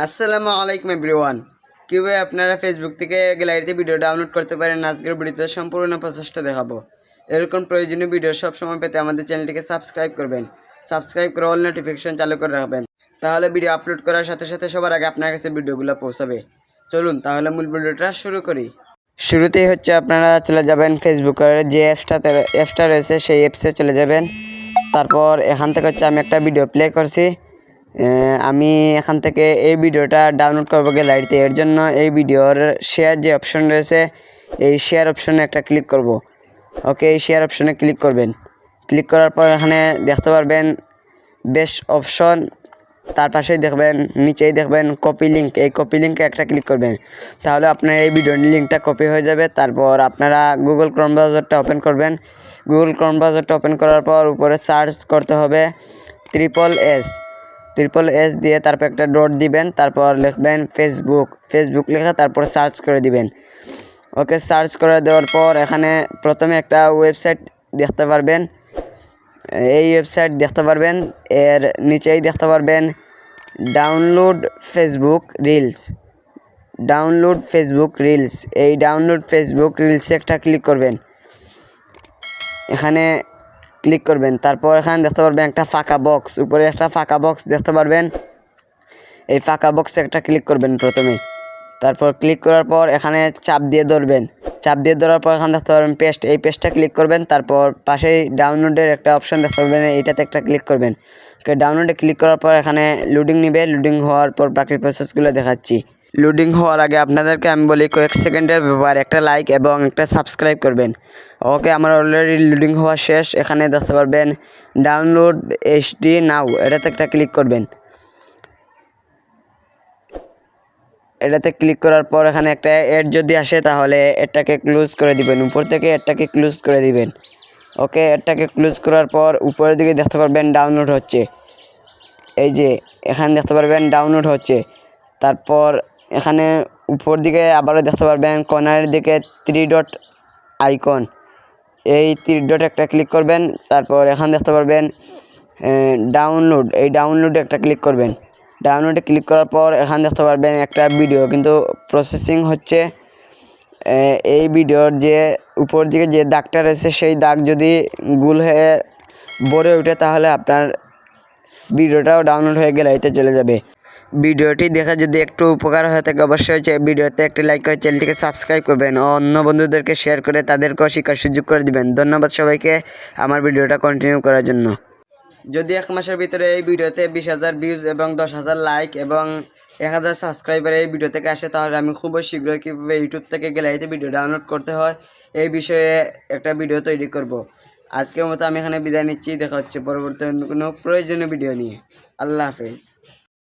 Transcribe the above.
আসসালামু আলাইকুম এভরিওয়ান। কিভাবে আপনারা ফেসবুক থেকে গ্যালারিতে ভিডিও ডাউনলোড করতে পারেন আজকের ভিডিওতে সম্পূর্ণ প্রসেসটা দেখাবো। এরকম প্রয়োজনীয় ভিডিও সবসময় পেতে আমাদের চ্যানেলটিকে সাবস্ক্রাইব করবেন। সাবস্ক্রাইব করে অল নোটিফিকেশন চালু করে রাখবেন, তাহলে ভিডিও আপলোড করার সাথে সাথে সবার আগে আপনার কাছে ভিডিওগুলো পৌঁছাবে। চলুন তাহলে মূল ভিডিওটা শুরু করি। শুরুতেই হচ্ছে আপনারা চলে যাবেন ফেসবুকের যে অ্যাপসটা রয়েছে সেই অ্যাপসে চলে যাবেন। তারপর এখান থেকে হচ্ছে আমি একটা ভিডিও প্লে করছি। আমি এখান থেকে এই ভিডিওটা ডাউনলোড করবো গ্যালারিতে। এর জন্য এই ভিডিওর শেয়ার যে অপশন রয়েছে এই শেয়ার অপশনে একটা ক্লিক করব। ওকে, এই শেয়ার অপশনে ক্লিক করবেন। ক্লিক করার পর এখানে দেখতে পারবেন বেস্ট অপশন, তার পাশেই দেখবেন নিচেই দেখবেন কপি লিঙ্ক। এই কপি লিঙ্কে একটা ক্লিক করবেন, তাহলে আপনার এই ভিডিওর লিঙ্কটা কপি হয়ে যাবে। তারপর আপনারা গুগল ক্রোম ব্রাউজারটা ওপেন করবেন। গুগল ক্রোম ব্রাউজারটা ওপেন করার পর উপরে সার্চ করতে হবে SSS দিয়ে তারপর একটা ডট দিবেন, তারপর লিখবেন ফেসবুক লিখে তারপর সার্চ করে দিবেন। ওকে, সার্চ করে দেওয়ার পর এখানে প্রথমে একটা ওয়েবসাইট দেখতে পারবেন। এই ওয়েবসাইট দেখতে পারবেন, এর নিচেই দেখতে পারবেন ডাউনলোড ফেসবুক রিলস। এই ডাউনলোড ফেসবুক রিলসে একটা ক্লিক করবেন। এখানে ক্লিক করবেন, তারপর এখানে দেখতে পারবেন একটা ফাঁকা বক্স, উপরে একটা ফাঁকা বক্স দেখতে পারবেন। এই ফাঁকা বক্সে একটা ক্লিক করবেন প্রথমে। তারপর ক্লিক করার পর এখানে চাপ দিয়ে ধরার পর এখানে দেখতে পারবেন পেস্ট। এই পেস্টটা ক্লিক করবেন। তারপর পাশেই ডাউনলোডের একটা অপশন দেখতে পারবেন, এইটাতে একটা ক্লিক করবেন। ডাউনলোডে ক্লিক করার পর এখানে লোডিং নেবে। লোডিং হওয়ার পর বাকি প্রসেসগুলো দেখাচ্ছি। লোডিং হওয়ার আগে আপনাদেরকে আমি বলি কয়েক সেকেন্ডের ব্যাপার, একটা লাইক এবং একটা সাবস্ক্রাইব করবেন। ওকে, আমার অলরেডি লোডিং হওয়া শেষ। এখানে দেখতে পারবেন ডাউনলোড HD নাও, এটাতে একটা ক্লিক করবেন। এটাতে ক্লিক করার পর এখানে একটা অ্যাড যদি আসে তাহলে এটাকে ক্লোজ করে দিবেন, উপর থেকে এটাকে ক্লোজ করে দিবেন। ওকে, এটাকে ক্লোজ করার পর উপরের দিকে দেখতে পারবেন ডাউনলোড হচ্ছে। এই যে এখানে দেখতে পারবেন ডাউনলোড হচ্ছে। তারপর এখানে উপর দিকে আবারও দেখতে পারবেন কর্নারের দিকে 3 ডট আইকন, এই 3 ডট একটা ক্লিক করবেন। তারপর এখানে দেখতে পারবেন ডাউনলোড, এই ডাউনলোডে একটা ক্লিক করবেন। ডাউনলোডে ক্লিক করার পর এখানে দেখতে পারবেন একটা ভিডিও কিন্তু প্রসেসিং হচ্ছে। এই ভিডিওর যে উপর দিকে যে দাগটা রয়েছে সেই দাগ যদি গোল হয়ে ভরে ওঠে তাহলে আপনার ভিডিওটাও ডাউনলোড হয়ে গ্যালারিতে চলে যাবে। ভিডিওটি দেখে যদি একটু উপকার হয়ে থাকে অবশ্যই ভিডিওতে একটি লাইক করে চ্যানেলটিকে সাবস্ক্রাইব করবেন ও অন্য বন্ধুদেরকে শেয়ার করে তাদেরকেও শিক্ষার সুযোগ করে দিবেন। ধন্যবাদ সবাইকে আমার ভিডিওটা কন্টিনিউ করার জন্য। যদি এক মাসের ভিতরে এই ভিডিওতে 20,000 ভিউজ এবং 10,000 লাইক এবং 1,000 সাবস্ক্রাইবার এই ভিডিও থেকে আসে তাহলে আমি খুবই শীঘ্রই কীভাবে ইউটিউব থেকে গ্যালারিতে ভিডিও ডাউনলোড করতে হয় এই বিষয়ে একটা ভিডিও তৈরি করব। আজকের মতো আমি এখানে বিদায় নিচ্ছি। দেখা হচ্ছে পরবর্তী কোনো প্রয়োজনীয় ভিডিও নিয়ে। আল্লাহ হাফেজ।